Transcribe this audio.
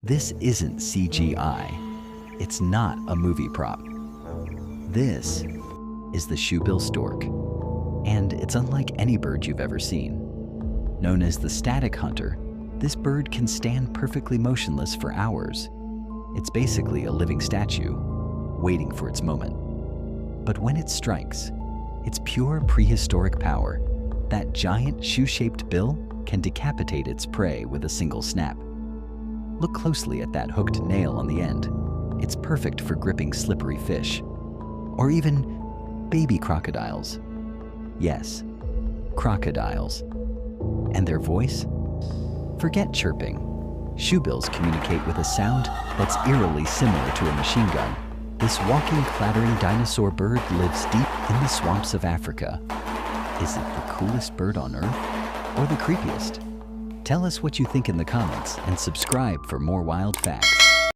This isn't CGI. It's not a movie prop. This is the shoebill stork, and it's unlike any bird you've ever seen. Known as the static hunter, this bird can stand perfectly motionless for hours. It's basically a living statue, waiting for its moment. But when it strikes, it's pure prehistoric power. That giant shoe-shaped bill can decapitate its prey with a single snap. Look closely at that hooked nail on the end. It's perfect for gripping slippery fish, or even baby crocodiles. Yes, crocodiles. And their voice? Forget chirping. Shoebills communicate with a sound that's eerily similar to a machine gun. This walking, clattering dinosaur bird lives deep in the swamps of Africa. Is it the coolest bird on Earth, or the creepiest? Tell us what you think in the comments and subscribe for more wild facts.